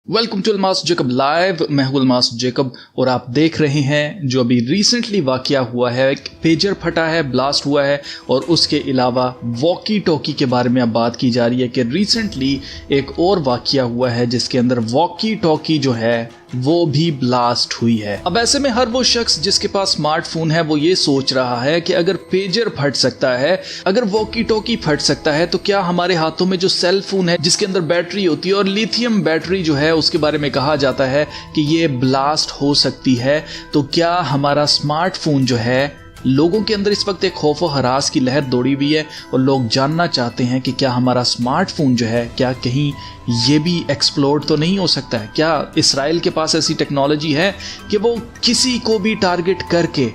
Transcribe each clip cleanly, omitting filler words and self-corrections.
Welcome to Almas Jacob live. मैं हूं Almas Jacob और आप देख रहे हैं जो अभी रिसेंटली वाकया हुआ है। एक पेजर फटा है, ब्लास्ट हुआ है और उसके अलावा वॉकी टॉकी के बारे में अब बात की जा रही है कि रिसेंटली एक और वाकया हुआ है जिसके अंदर वॉकी टॉकी जो है वो भी ब्लास्ट हुई है। अब ऐसे में हर वो शख्स जिसके पास स्मार्टफोन है वो ये सोच रहा है कि अगर पेजर फट सकता है, अगर वॉकी टॉकी फट सकता है, तो क्या हमारे हाथों में जो सेल फोन है जिसके अंदर बैटरी होती है और लिथियम बैटरी जो है उसके बारे में कहा जाता है कि ये ब्लास्ट हो सकती है, तो क्या हमारा स्मार्टफोन जो है, लोगों के अंदर इस वक्त एक खौफ और हरास की लहर दौड़ी हुई है और लोग जानना चाहते हैं कि क्या हमारा स्मार्टफोन जो है क्या कहीं ये भी एक्सप्लोड तो नहीं हो सकता है। क्या इसराइल के पास ऐसी टेक्नोलॉजी है कि वो किसी को भी टारगेट करके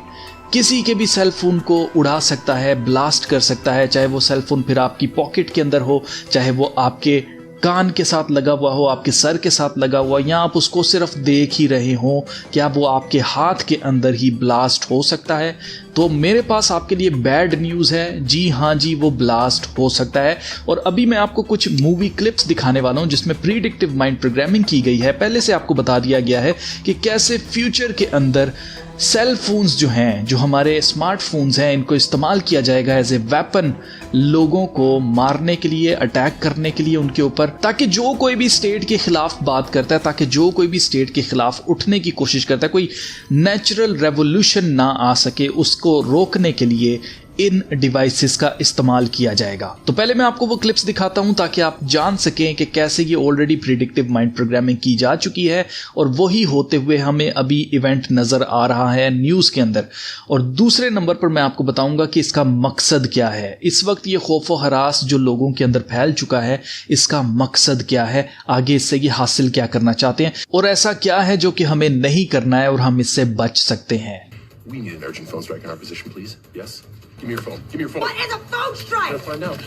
किसी के भी सेल फोन को उड़ा सकता है, ब्लास्ट कर सकता है, चाहे वो सेल फोन फिर आपकी पॉकेट के अंदर हो, चाहे वो आपके कान के साथ लगा हुआ हो, आपके सर के साथ लगा हुआ, या आप उसको सिर्फ देख ही रहे हो, क्या वो आपके हाथ के अंदर ही ब्लास्ट हो सकता है। तो मेरे पास आपके लिए बैड न्यूज़ है, जी हाँ जी, वो ब्लास्ट हो सकता है। और अभी मैं आपको कुछ मूवी क्लिप्स दिखाने वाला हूँ जिसमें प्रीडिक्टिव माइंड प्रोग्रामिंग की गई है। पहले से आपको बता दिया गया है कि कैसे फ्यूचर के अंदर सेल फोन्स जो हैं, जो हमारे स्मार्टफोन्स हैं, इनको इस्तेमाल किया जाएगा एज ए वेपन लोगों को मारने के लिए, अटैक करने के लिए उनके ऊपर, ताकि जो कोई भी स्टेट के खिलाफ बात करता है, ताकि जो कोई भी स्टेट के खिलाफ उठने की कोशिश करता है, कोई नेचुरल रेवोल्यूशन ना आ सके, उसको रोकने के लिए इन डिवाइसेस का इस्तेमाल किया जाएगा। तो पहले मैं आपको वो क्लिप्स दिखाता हूं ताकि आप जान सकें कि कैसे ये ऑलरेडी प्रिडिक्टिव माइंड प्रोग्रामिंग की जा चुकी है और वही होते हुए हमें अभी इवेंट नजर आ रहा है न्यूज़ के अंदर। और दूसरे नंबर पर मैं आपको बताऊंगा कि इसका मकसद क्या है। इस वक्त ये खौफ व हरास जो लोगों के अंदर फैल चुका है, इसका मकसद क्या है, आगे इससे ये हासिल क्या करना चाहते हैं और ऐसा क्या है जो कि हमें नहीं करना है और हम इससे बच सकते हैं। We need an urgent phone strike in our position, please. Yes? Give me your phone. Give me your phone. What is a phone strike? Let's find out.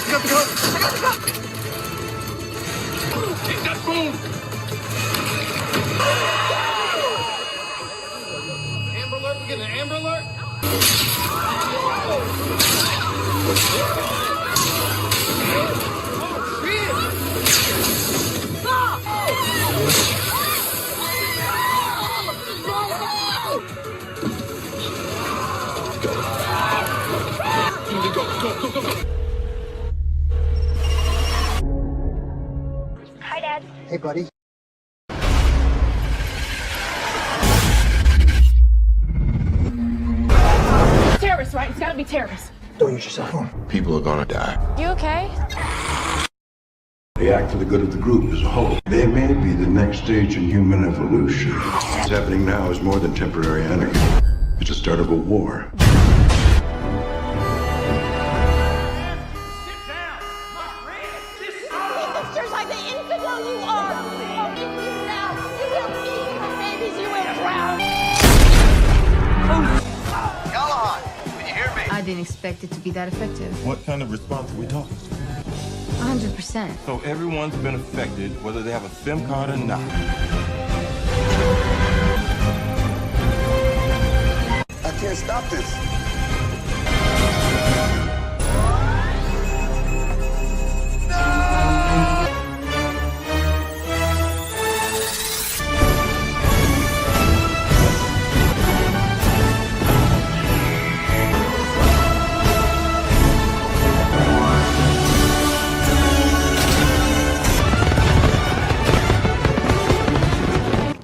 You got the gun? I got the gun. Take that phone! Amber alert? We getting an Amber alert? Hi, Dad. Hey, buddy. Terrorists, right? It's gotta be terrorists. Don't use your cell phone. People are gonna die. You okay? They act for the good of the group as a whole. They may be the next stage in human evolution. What's happening now is more than temporary anarchy. It's the start of a war. Just like the infidel you are. I'll give you now. You will eat your babies. You will drown. Callahan, can you hear me? I didn't expect it to be that effective. What kind of response are we talking? 100%. So everyone's been affected, whether they have a SIM card or not. I can't stop this.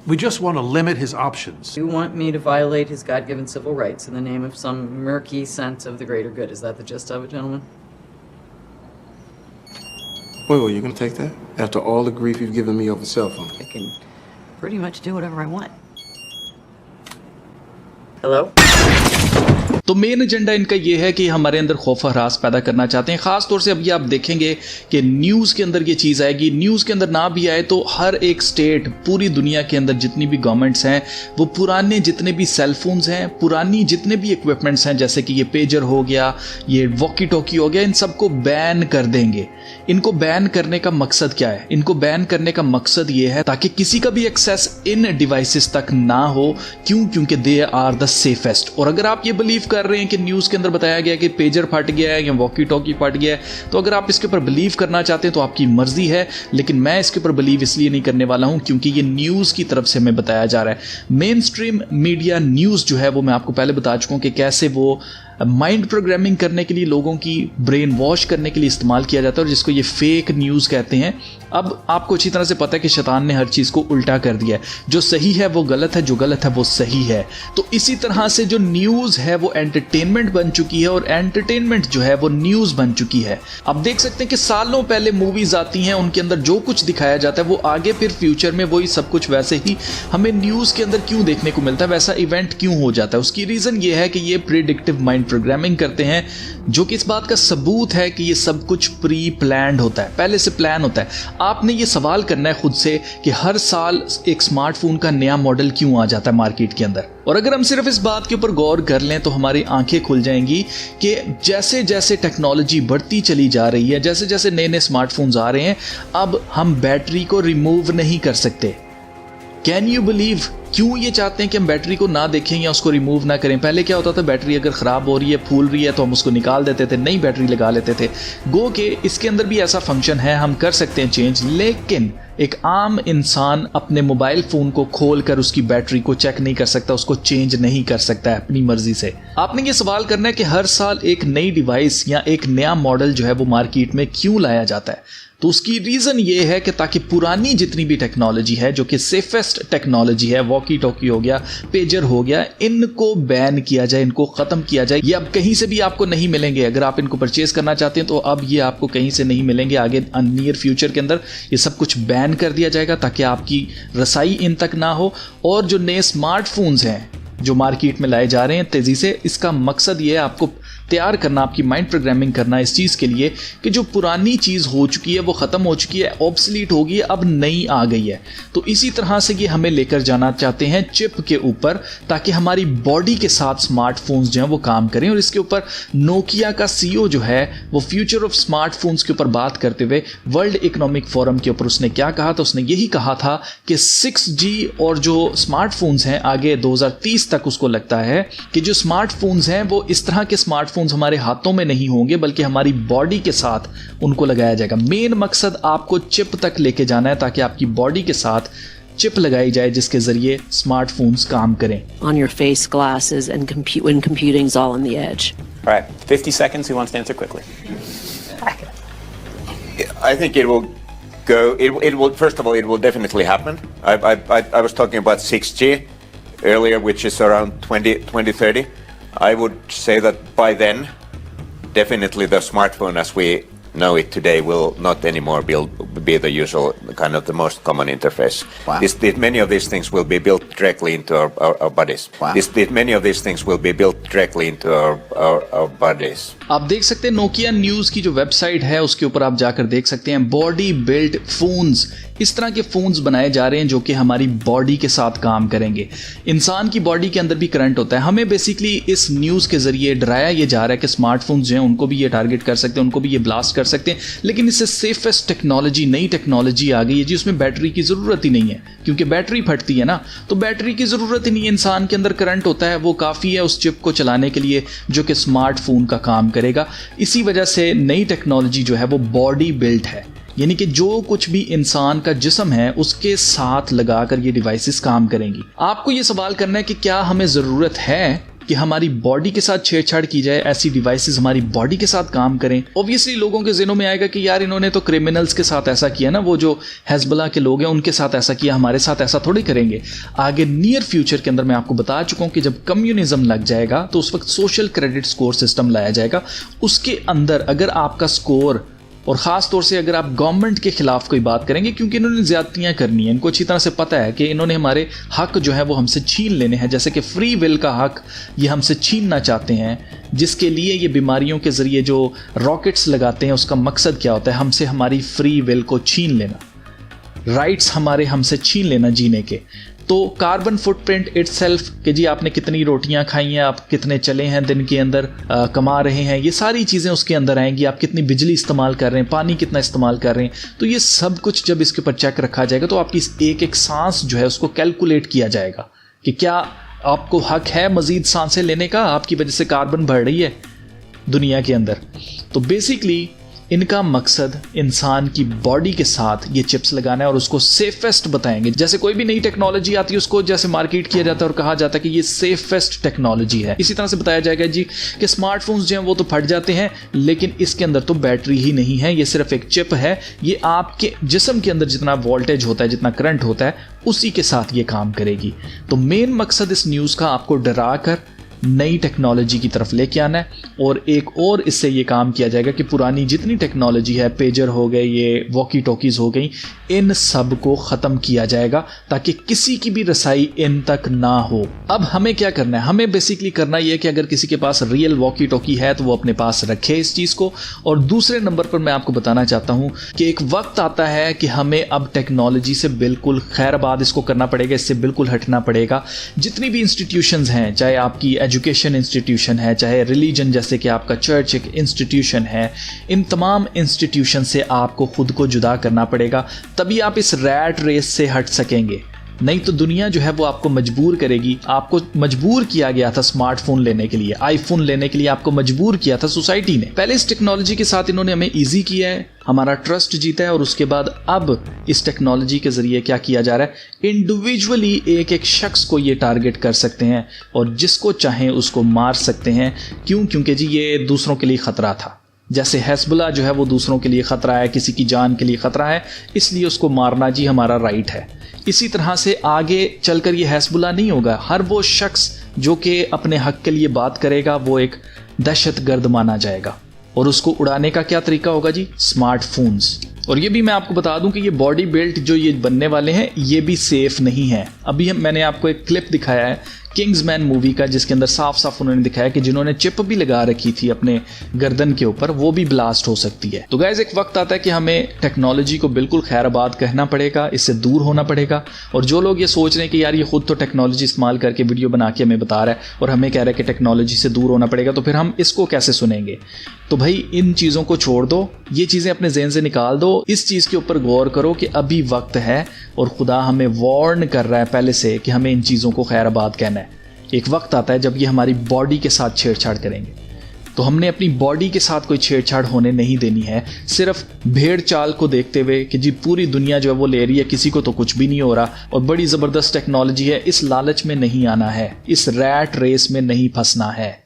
We just want to limit his options. You want me to violate his God-given civil rights in the name of some murky sense of the greater good. Is that the gist of it, gentlemen? Wait, you gonna take that? After all the grief you've given me over cell phone? I can pretty much do whatever I want. Hello? तो main agenda इनका ये है कि हमारे अंदर खौफ harass पैदा करना चाहते हैं। खास तौर से अभी आप देखेंगे कि न्यूज़ के अंदर ये चीज़ आएगी, न्यूज़ के अंदर ना भी आए तो हर एक स्टेट, पूरी दुनिया के अंदर जितनी भी गवर्नमेंट्स हैं वो पुराने जितने भी सेल फोन्स हैं, पुरानी जितने भी इक्विपमेंट्स हैं, जैसे कि ये पेजर हो गया, ये वॉकी टॉकी हो गया, इन सबको बैन कर देंगे। इनको बैन करने का मकसद क्या है? इनको बैन करने का मकसद ये है ताकि किसी का भी एक्सेस इन डिवाइसेस तक ना हो। क्यों? क्योंकि दे आर द सेफेस्ट। और अगर आप ये बिलीव कर रहे हैं कि न्यूज़ के अंदर बताया गया कि पेजर फट गया है या वॉकी टॉकी फट गया है, तो अगर आप इसके ऊपर बिलीव करना चाहते हैं तो आपकी मर्जी है, लेकिन मैं इसके ऊपर बिलीव इसलिए नहीं करने वाला हूं क्योंकि ये न्यूज़ की तरफ से हमें बताया जा रहा है। मेन स्ट्रीम मीडिया न्यूज़ जो है वो मैं आपको पहले बता चुका हूं कि कैसे वो माइंड प्रोग्रामिंग करने के लिए, लोगों की ब्रेन वॉश करने के लिए इस्तेमाल किया जाता है और जिसको ये फेक न्यूज़ कहते हैं। अब आपको अच्छी तरह से पता है कि शैतान ने हर चीज़ को उल्टा कर दिया है, जो सही है वो गलत है, जो गलत है वो सही है। तो इसी तरह से जो न्यूज़ है वो एंटरटेनमेंट बन चुकी है और एंटरटेनमेंट जो है वो न्यूज़ बन चुकी है। अब देख सकते हैं कि सालों पहले मूवीज आती हैं, उनके अंदर जो कुछ दिखाया जाता है वो आगे फिर फ्यूचर में वही सब कुछ वैसे ही हमें न्यूज़ के अंदर क्यों देखने को मिलता है, वैसा इवेंट क्यों हो जाता है। उसकी रीज़न ये है कि ये प्रिडिक्टिव माइंड प्रोग्रामिंग करते हैं, जो कि इस बात का सबूत है कि ये सब कुछ प्री प्लान्ड होता है, पहले से प्लान होता है। आपने ये सवाल करना है खुद से कि हर साल एक स्मार्टफोन का नया मॉडल क्यों आ जाता है मार्केट के अंदर। और अगर हम सिर्फ इस बात के ऊपर गौर कर लें तो हमारी आंखें खुल जाएंगी कि जैसे जैसे टेक्नोलॉजी बढ़ती चली जा रही है, जैसे जैसे नए नए स्मार्टफोन्स आ रहे हैं, अब हम बैटरी को रिमूव नहीं कर सकते। Can you believe? क्यों ये चाहते हैं कि हम बैटरी को ना देखें या उसको रिमूव ना करें? पहले क्या होता था, बैटरी अगर ख़राब हो रही है, फूल रही है, तो हम उसको निकाल देते थे, नई बैटरी लगा लेते थे। गो के इसके अंदर भी ऐसा फंक्शन है, हम कर सकते हैं चेंज, लेकिन एक आम इंसान अपने मोबाइल फ़ोन को खोल कर उसकी बैटरी को चेक नहीं कर सकता, उसको चेंज नहीं कर सकता है अपनी मर्जी से। आपने ये सवाल करना है कि हर साल एक नई डिवाइस या एक नया मॉडल जो है वो मार्केट में क्यों लाया जाता है? तो उसकी रीज़न ये है कि ताकि पुरानी जितनी भी टेक्नोलॉजी है, जो कि सेफेस्ट टेक्नोलॉजी है, वॉकी टॉकी हो गया, पेजर हो गया, इनको बैन किया जाए, इनको ख़त्म किया जाए। ये अब कहीं से भी आपको नहीं मिलेंगे। अगर आप इनको परचेज़ करना चाहते हैं तो अब ये आपको कहीं से नहीं मिलेंगे। आगे नियर फ्यूचर के अंदर ये सब कुछ बैन कर दिया जाएगा ताकि आपकी रसाई इन तक ना हो। और जो नए स्मार्टफोन्स हैं जो मार्केट में लाए जा रहे हैं तेज़ी से, इसका मकसद ये है आपको तैयार करना, आपकी माइंड प्रोग्रामिंग करना इस चीज़ के लिए कि जो पुरानी चीज़ हो चुकी है वो ख़त्म हो चुकी है, ऑब्सलीट हो गई है, अब नई आ गई है। तो इसी तरह से ये हमें लेकर जाना चाहते हैं चिप के ऊपर, ताकि हमारी बॉडी के साथ स्मार्टफोन्स जो हैं वो काम करें। और इसके ऊपर नोकिया का CEO जो है वो फ्यूचर ऑफ स्मार्टफोन्स के ऊपर बात करते हुए वर्ल्ड इकोनॉमिक फोरम के ऊपर उसने क्या कहा था, उसने यही कहा था कि 6G और जो स्मार्टफोन्स हैं आगे 2030 तक, उसको लगता है कि जो स्मार्टफोन्स हैं वो इस तरह के स्मार्टफोन्स हमारे हाथों में नहीं होंगे बल्कि हमारी बॉडी के साथ उनको लगाया जाएगा। मेन मकसद आपको चिप तक लेके जाना है ताकि आपकी बॉडी के साथ चिप लगाई जाए जिसके जरिए स्मार्टफोन्स काम करें। On your face, glasses, and when computing's all on the edge. All right, 50 seconds. Who wants to answer quickly? I think it will go. It will. First of all, it will definitely happen. I was talking about 6G earlier, which is around 2030. I would say that by then, definitely the smartphone as we know it today will not anymore be the usual kind of the most common interface. Wow. Many of these things will be built directly into our bodies. Wow. Many of these things will be built directly into our bodies. आप देख सकते हैं Nokia news की जो website है उसके ऊपर आप जाकर देख सकते हैं बॉडी बिल्ड फोन्स, इस तरह के फ़ोन्स बनाए जा रहे हैं जो कि हमारी बॉडी के साथ काम करेंगे। इंसान की बॉडी के अंदर भी करंट होता है। हमें बेसिकली इस न्यूज़ के ज़रिए डराया ये जा रहा है कि स्मार्टफोन्स जो हैं उनको भी ये टारगेट कर सकते हैं, उनको भी ये ब्लास्ट कर सकते हैं, लेकिन इससे सेफेस्ट टेक्नोलॉजी, नई टेक्नोलॉजी आ गई है जी, उसमें बैटरी की ज़रूरत ही नहीं है क्योंकि बैटरी फटती है ना, तो बैटरी की ज़रूरत ही नहीं है। इंसान के अंदर करंट होता है, वो काफ़ी है उस चिप को चलाने के लिए जो कि स्मार्टफोन का काम करेगा। इसी वजह से नई टेक्नोलॉजी जो है वो बॉडी बिल्ट है, यानी कि जो कुछ भी इंसान का जिस्म है उसके साथ लगाकर ये डिवाइसेस काम करेंगी। आपको ये सवाल करना है कि क्या हमें ज़रूरत है कि हमारी बॉडी के साथ छेड़छाड़ की जाए, ऐसी डिवाइसेस हमारी बॉडी के साथ काम करें? ऑब्वियसली लोगों के ज़हनों में आएगा कि यार इन्होंने तो क्रिमिनल्स के साथ ऐसा किया ना, वो जो हिज़्बुल्लाह के लोग हैं उनके साथ ऐसा किया, हमारे साथ ऐसा थोड़ी करेंगे। आगे नियर फ्यूचर के अंदर मैं आपको बता चुका हूँ कि जब कम्युनिज्म लग जाएगा तो उस वक्त सोशल क्रेडिट स्कोर सिस्टम लाया जाएगा। उसके अंदर अगर आपका स्कोर, और ख़ास तौर से अगर आप गवर्नमेंट के ख़िलाफ़ कोई बात करेंगे, क्योंकि इन्होंने ज़्यादतियाँ करनी है, इनको अच्छी तरह से पता है कि इन्होंने हमारे हक़ जो है वो हमसे छीन लेने हैं, जैसे कि फ्री विल का हक़ ये हमसे छीनना चाहते हैं, जिसके लिए ये बीमारियों के ज़रिए जो रॉकेट्स लगाते हैं उसका मकसद क्या होता है, हमसे हमारी फ्री विल को छीन लेना, राइट्स हमारे हमसे छीन लेना जीने के। तो कार्बन फुटप्रिंट इटसेल्फ कि जी आपने कितनी रोटियां खाई हैं, आप कितने चले हैं दिन के अंदर, कमा रहे हैं, ये सारी चीज़ें उसके अंदर आएंगी। आप कितनी बिजली इस्तेमाल कर रहे हैं, पानी कितना इस्तेमाल कर रहे हैं, तो ये सब कुछ जब इसके ऊपर चेक रखा जाएगा तो आपकी एक एक सांस जो है उसको कैलकुलेट किया जाएगा कि क्या आपको हक है मजीद सांसें लेने का, आपकी वजह से कार्बन बढ़ रही है दुनिया के अंदर। तो बेसिकली इनका मकसद इंसान की बॉडी के साथ ये चिप्स लगाना है और उसको सेफेस्ट बताएंगे। जैसे कोई भी नई टेक्नोलॉजी आती है उसको जैसे मार्केट किया जाता है और कहा जाता है कि ये सेफेस्ट टेक्नोलॉजी है, इसी तरह से बताया जाएगा जी कि स्मार्टफोन्स जो हैं वो तो फट जाते हैं लेकिन इसके अंदर तो बैटरी ही नहीं है, ये सिर्फ एक चिप है। ये आपके जिस्म के अंदर जितना वोल्टेज होता है, जितना करंट होता है, उसी के साथ ये काम करेगी। तो मेन मकसद इस न्यूज़ का आपको डरा कर नई टेक्नोलॉजी की तरफ लेके आना है। और एक और इससे ये काम किया जाएगा कि पुरानी जितनी टेक्नोलॉजी है, पेजर हो गए, ये वॉकी टॉकीज हो गई, इन सब को ख़त्म किया जाएगा ताकि किसी की भी रसाई इन तक ना हो। अब हमें क्या करना है? हमें बेसिकली करना ये है कि अगर किसी के पास रियल वॉकी टॉकी है तो वो अपने पास रखे इस चीज़ को। और दूसरे नंबर पर मैं आपको बताना चाहता हूँ कि एक वक्त आता है कि हमें अब टेक्नोलॉजी से बिल्कुल खैरबाद इसको करना पड़ेगा, इससे बिल्कुल हटना पड़ेगा। जितनी भी इंस्टीट्यूशंस हैं, चाहे आपकी एजुकेशन इंस्टीट्यूशन है, चाहे रिलीजन जैसे कि आपका चर्च एक इंस्टीट्यूशन है, इन तमाम इंस्टीट्यूशन से आपको खुद को जुदा करना पड़ेगा, तभी आप इस रैट रेस से हट सकेंगे। नहीं तो दुनिया जो है वो आपको मजबूर करेगी। आपको मजबूर किया गया था स्मार्टफोन लेने के लिए, आईफोन लेने के लिए आपको मजबूर किया था सोसाइटी ने। पहले इस टेक्नोलॉजी के साथ इन्होंने हमें इजी किया है, हमारा ट्रस्ट जीता है, और उसके बाद अब इस टेक्नोलॉजी के जरिए क्या किया जा रहा है, इंडिविजुअली एक एक शख्स को ये टारगेट कर सकते हैं और जिसको चाहें उसको मार सकते हैं। क्यों? क्योंकि जी ये दूसरों के लिए खतरा था। जैसे हिज़्बुल्लाह जो है वो दूसरों के लिए ख़तरा है, किसी की जान के लिए ख़तरा है, इसलिए उसको मारना जी हमारा राइट है। इसी तरह से आगे चलकर ये हिज़्बुल्लाह नहीं होगा। हर वो शख्स जो कि अपने हक के लिए बात करेगा वो एक दहशतगर्द माना जाएगा। और उसको उड़ाने का क्या तरीका होगा जी? स्मार्टफोन्स। और ये भी मैं आपको बता दूं कि ये बॉडी बेल्ट जो ये बनने वाले हैं ये भी सेफ नहीं है। अभी मैंने आपको एक क्लिप दिखाया है किंग्समैन मूवी का, जिसके अंदर साफ साफ उन्होंने दिखाया कि जिन्होंने चिप भी लगा रखी थी अपने गर्दन के ऊपर वो भी ब्लास्ट हो सकती है। तो गाइस एक वक्त आता है कि हमें टेक्नोलॉजी को बिल्कुल खैराबाद कहना पड़ेगा, इससे दूर होना पड़ेगा। और जो लोग ये सोच रहे हैं कि यार ये खुद तो टेक्नोलॉजी इस्तेमाल करके वीडियो बना के हमें बता रहा है और हमें कह रहा है कि टेक्नोलॉजी से दूर होना पड़ेगा, तो फिर हम इसको कैसे सुनेंगे? तो भाई इन चीज़ों को छोड़ दो, ये चीज़ें अपने ज़हन से निकाल दो, इस चीज़ के ऊपर गौर करो कि अभी वक्त है और खुदा हमें वार्न कर रहा है पहले से कि हमें इन चीज़ों को खैराबाद कहना है। एक वक्त आता है जब ये हमारी बॉडी के साथ छेड़छाड़ करेंगे, तो हमने अपनी बॉडी के साथ कोई छेड़छाड़ होने नहीं देनी है। सिर्फ भेड़ चाल को देखते हुए कि जी पूरी दुनिया जो है वो ले रही है, किसी को तो कुछ भी नहीं हो रहा और बड़ी ज़बरदस्त टेक्नोलॉजी है, इस लालच में नहीं आना है, इस रैट रेस में नहीं फंसना है।